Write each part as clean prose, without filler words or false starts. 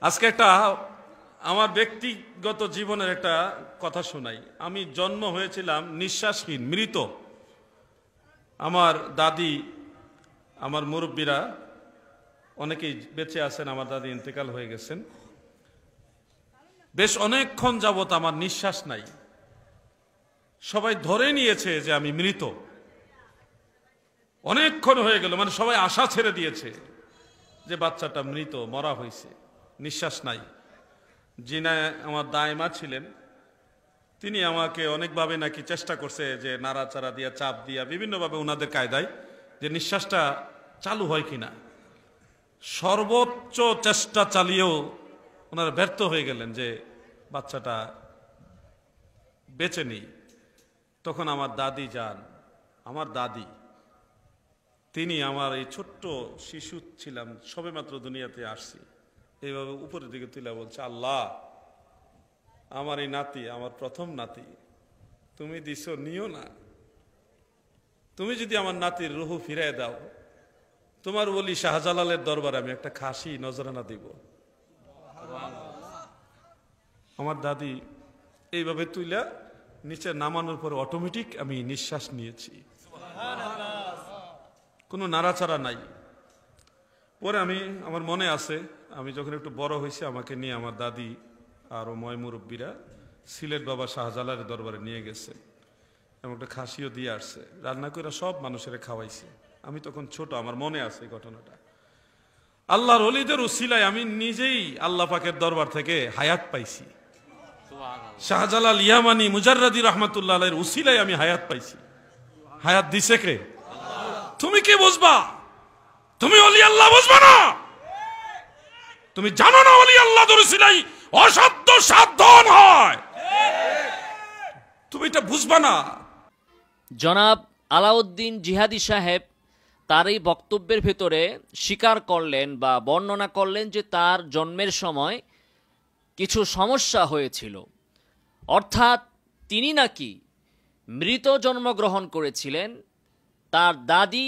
আজকে একটা আমার ব্যক্তিগত জীবনের একটা কথা শোনাই। আমি জন্ম হয়েছিলাম নিঃশ্বাসহীন, মৃত। আমার দাদি, আমার মুরব্বীরা অনেকেই বেঁচে আছেন, আমার দাদি ইন্তেকাল হয়ে গেছেন। বেশ অনেকক্ষণ যাবত আমার নিঃশ্বাস নাই। সবাই ধরে নিয়েছে যে আমি মৃত। অনেকক্ষণ হয়ে গেল, মানে সবাই আশা ছেড়ে দিয়েছে যে বাচ্চাটা মৃত, মরা হয়েছে, নিঃশ্বাস নাই। যিনি আমার দাইমা ছিলেন, তিনি আমাকে অনেকভাবে নাকি চেষ্টা করছে, যে নাড়াচাড়া দিয়া, চাপ দিয়া, বিভিন্নভাবে ওনাদের কায়দায়, যে নিঃশ্বাসটা চালু হয় কিনা। সর্বোচ্চ চেষ্টা চালিয়েও ওনারা ব্যর্থ হয়ে গেলেন যে বাচ্চাটা বেঁচে নেই। তখন আমার দাদি যান, আমার দাদি, তিনি আমার এই ছোট্ট শিশু ছিলাম, সবেমাত্র দুনিয়াতে আসছি, এইভাবে উপরের দিকে তুলে বলছে, আল্লাহ, আমার এই নাতি, আমার প্রথম নাতি, তুমি দিছো, নিও না। তুমি যদি আমার নাতির রুহু ফিরায় দাও, তোমার বলি শাহজালালের দরবারে আমি একটা খাসি নজরানা দিব। আমার দাদি এইভাবে তুইলা নিচে নামানোর পর অটোমেটিক আমি নিঃশ্বাস নিয়েছি, কোনো নাড়াচাড়া নাই। পরে আমার মনে আছে, আমি যখন একটু বড় হয়েছি, আমাকে নিয়ে আমার দাদি আর ময় মুরব্বীরা সিলেট বাবা শাহজালালের দরবারে নিয়ে গেছে এবং একটা খাসিও দিয়ে আসছে, রান্না করে সব মানুষের খাওয়াইছে। আমি তখন ছোট, আমার মনে আছে এই ঘটনাটা। আল্লাহর ওলিদের উসিলায় আমি নিজেই আল্লাহ পাকের দরবার থেকে হায়াত পাইছি। শাহজালাল ইয়ামানি মুজাররাদি রহমাতুল্লাহ আলাইহির উসিলায় আমি হায়াত পাইছি। হায়াত দিছে কে? তুমি কি বুঝবা? তুমি ওলি আল্লাহ বুঝবা না? তুমি জানো না ওলি আল্লাহর উসিলায় অসাধ্য সাধন হয়? তুমি এটা বুঝবা না। জনাব আলাউদ্দিন জিহাদি সাহেব তার এই বক্তব্যের ভেতরে স্বীকার করলেন বা বর্ণনা করলেন যে তার জন্মের সময় কিছু সমস্যা হয়েছিল, অর্থাৎ তিনি নাকি মৃত জন্মগ্রহণ করেছিলেন। তার দাদি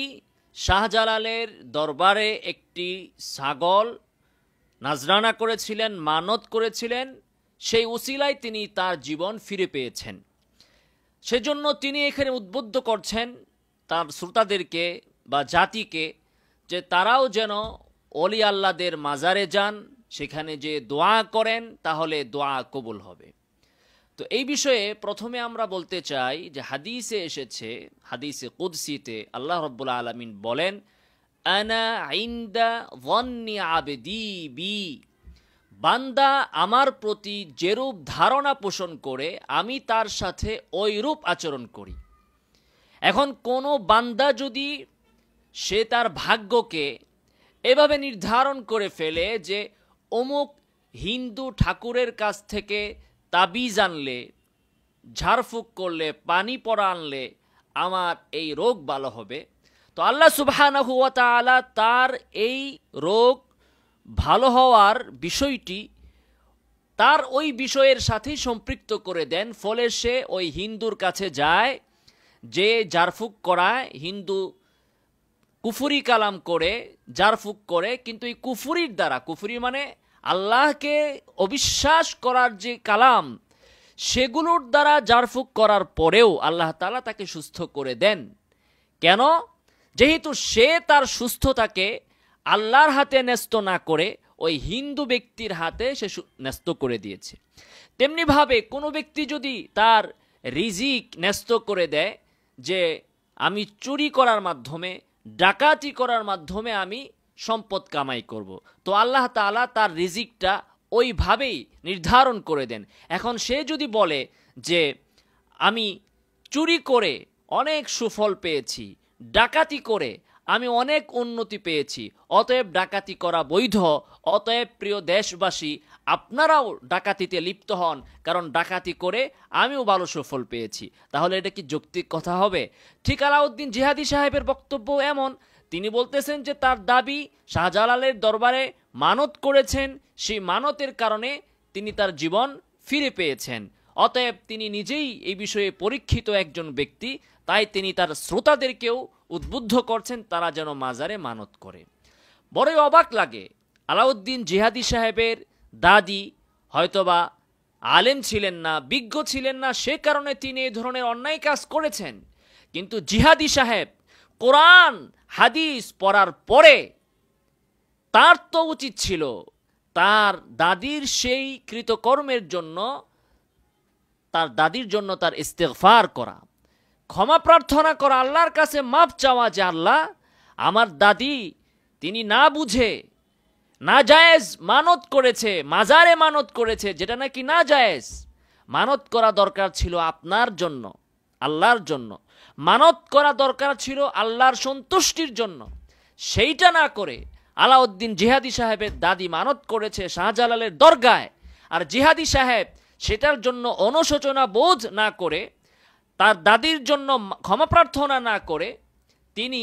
শাহজালালের দরবারে একটি ছাগল নাজরানা করেছিলেন, মানত করেছিলেন, সেই উসিলায় তিনি তার জীবন ফিরে পেয়েছেন। সেজন্য তিনি এখানে উদ্বুদ্ধ করছেন তার শ্রোতাদেরকে বা জাতিকে যে তারাও যেন অলি আল্লাহদের মাজারে যান, সেখানে যে দোয়া করেন, তাহলে দোয়া কবুল হবে। তো এই বিষয়ে প্রথমে আমরা বলতে চাই যে হাদিসে এসেছে, হাদিসে কুদসিতে আল্লাহ রাব্বুল আলামিন বলেন, আনা ইনদা যান্নি আবদি বি, বান্দা আমার প্রতি যেরূপ ধারণা পোষণ করে আমি তার সাথে ওই রূপ আচরণ করি। এখন কোনো বান্দা যদি সে তার ভাগ্যকে এভাবে নির্ধারণ করে ফেলে যে অমুক হিন্দু ঠাকুরের কাছ থেকে তাবিজ আনলে, ঝাড়ফুঁক করলে, পানি পড়া আনলে আমার এই রোগ ভালো হবে, তো আল্লাহ সুবহানাহু ওয়া তাআলা তার এই রোগ ভালো হওয়ার বিষয়টি তার ওই বিষয়ের সাথেই সম্পৃক্ত করে দেন। ফলে সে ওই হিন্দুর কাছে যায়, যে ঝাড়ফুঁক করায়, হিন্দু কুফরি কালাম করে ঝাড়ফুঁক করে, কিন্তু এই কুফরির দ্বারা, কুফরি মানে আল্লাহকে অবিশ্বাস করার যে কালাম, সেগুলোর দ্বারা ঝাড়ফুঁক করার পরেও আল্লাহ তাআলা তাকে সুস্থ করে দেন। কেন? যেহেতু সে তার সুস্থতাকে আল্লাহর হাতে ন্যস্ত না করে ওই হিন্দু ব্যক্তির হাতে সে ন্যস্ত করে দিয়েছে। তেমনিভাবে কোনো ব্যক্তি যদি তার রিজিক ন্যস্ত করে দেয়, যে আমি চুরি করার মাধ্যমে, ডাকাতি করার মাধ্যমে আমি সম্পদ কামাই করব, তো আল্লাহ তাআলা তার রিজিকটা ওইভাবেই নির্ধারণ করে দেন। এখন সে যদি বলে যে আমি চুরি করে অনেক সুফল পেয়েছি, ডাকাতি করে আমি অনেক উন্নতি পেয়েছি, অতএব ডাকাতি করা বৈধ, অতএব প্রিয় দেশবাসী আপনারাও ডাকাতিতে লিপ্ত হন, কারণ ডাকাতি করে আমিও ভালো সুফল পেয়েছি, তাহলে এটা কি যৌক্তিক কথা হবে? ঠিক আলাউদ্দিন জিহাদি সাহেবের বক্তব্য এমন, তিনি বলতেছেন যে তার দাবি শাহজালালের দরবারে মানত করেছেন, সেই মানতের কারণে তিনি তার জীবন ফিরে পেয়েছেন। অতএব তিনি নিজেই এই বিষয়ে পরীক্ষিত একজন ব্যক্তি, তাই তিনি তার শ্রোতাদেরকেও উদ্বুদ্ধ করছেন তারা যেন মাজারে মানত করে। বড়ই অবাক লাগে আলাউদ্দিন জিহাদি সাহেবের দাদি হয়তোবা আলেম ছিলেন না, বিজ্ঞ ছিলেন না, সে কারণে তিনি এই ধরনের অন্যায় কাজ করেছেন। কিন্তু জিহাদি সাহেব কোরআন হাদিস পড়ার পরে তার তো উচিত ছিল তার দাদির সেই কৃতকর্মের জন্য, তার দাদির জন্য তার ইস্তেগফার করা, ক্ষমা প্রার্থনা করা, আল্লাহর কাছে মাপ চাওয়া যে আল্লাহ আমার দাদি তিনি না বুঝে নাজায়েজ মানত করেছে, মাজারে মানত করেছে, যেটা নাকি নাজায়েজ। মানত করা দরকার ছিল আপনার জন্য, আল্লাহর জন্য। মানত করা দরকার ছিল আল্লাহর সন্তুষ্টির জন্য। সেইটা না করে আলাউদ্দিন জিহাদি সাহেবের দাদি মানত করেছে শাহজালালের দরগায়, আর জিহাদি সাহেব সেটার জন্য অনুশোচনা বোধ না করে, তার দাদির জন্য ক্ষমা প্রার্থনা না করে, তিনি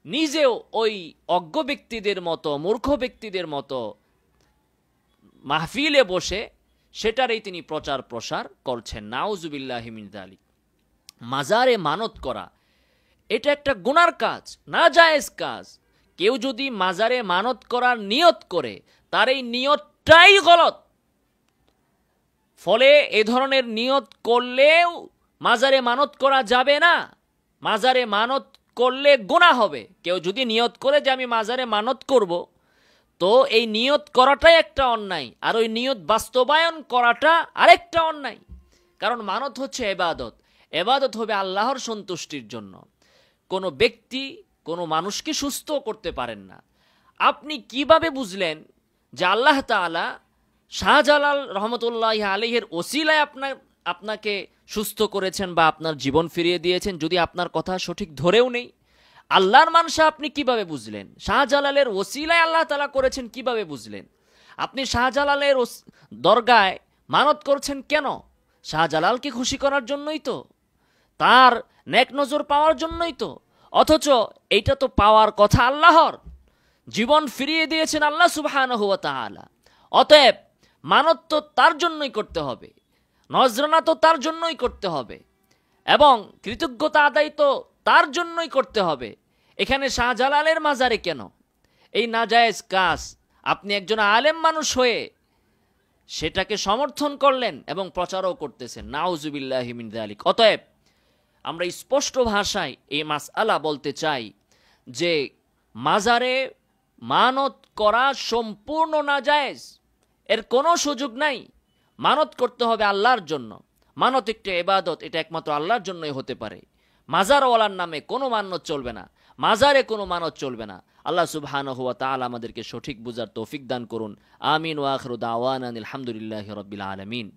নিজেও ওই অজ্ঞ ব্যক্তিদের মতো, মূর্খ ব্যক্তিদের মতো মাহফিলে বসে সেটারই তিনি প্রচার প্রসার করছেন। নাউজুবিল্লাহি মিন যালিক। মাজারে মানত করা এটা একটা গুনার কাজ, নাজায়েজ কাজ। কেউ যদি মাজারে মানত করার নিয়ত করে, তার এই নিয়তটাই গলত। ফলে এ ধরনের নিয়ত করলেও মাজারে মানত করা যাবে না। মাজারে মানত করলে গুনাহ হবে। কেউ যদি নিয়ত করে যে আমি মাজারে মানত করব, তো এই নিয়ত করাটাই একটা অন্যায়, আর ওই নিয়ত বাস্তবায়ন করাটা আরেকটা অন্যায়। কারণ মানত হচ্ছে ইবাদত, ইবাদত হবে আল্লাহর সন্তুষ্টির জন্য। কোনো ব্যক্তি কোনো মানুষকে সুস্থ করতে পারেন না। আপনি কিভাবে বুঝলেন যে আল্লাহ তাআলা শাহজালাল রহমতুল্লাহ আলাইহির ওসিলায় আপনাকে সুস্থ করেছেন বা আপনার জীবন ফিরিয়ে দিয়েছেন, যদি আপনার কথা সঠিক ধরেও নেই? আল্লাহর মানসা আপনি কিভাবে বুঝলেন? শাহজালালের ওসিলায় আল্লাহ তাআলা করেছেন কিভাবে বুঝলেন? আপনি শাহজালালের দরগায় মানত করছেন কেন? শাহজালালকে খুশি করার জন্যই তো, তার নেক নজর পাওয়ার জন্যই তো। অথচ এইটা তো পাওয়ার কথা আল্লাহর। জীবন ফিরিয়ে দিয়েছেন আল্লাহ সুবহানাহু ওয়া তাআলা। অতএব মানত তো তার জন্যই করতে হবে, নজরানা তো তার জন্যই করতে হবে, এবং কৃতজ্ঞতা আদায় তো তার জন্যই করতে হবে। এখানে শাহজালালের মাজারে কেন এই নাজায়েজ কাজ? আপনি একজন আলেম মানুষ হয়ে সেটাকে সমর্থন করলেন এবং প্রচারও করতেছেন। নাউজুবিল্লাহি মিন যালিক। অতএব আমরা স্পষ্ট ভাষায় এই মাসআলা বলতে চাই যে মাজারে মানত করা সম্পূর্ণ নাজায়েজ, এর কোনো সুযোগ নাই। মানত করতে হবে আল্লাহর জন্য। মানত একটা ইবাদত, এটা একমাত্র আল্লাহর জন্যই হতে পারে। মাজারওয়ালার নামে কোনো মানত চলবে না, মাজারে কোনো মানত চলবে না। আল্লাহ সুবহানাহু ওয়া তাআলা আমাদেরকে সঠিক বুঝার তৌফিক দান করুন। আমিন ওয়া আখিরু দাওয়ানা আলহামদুলিল্লাহি রাব্বিল আলামিন।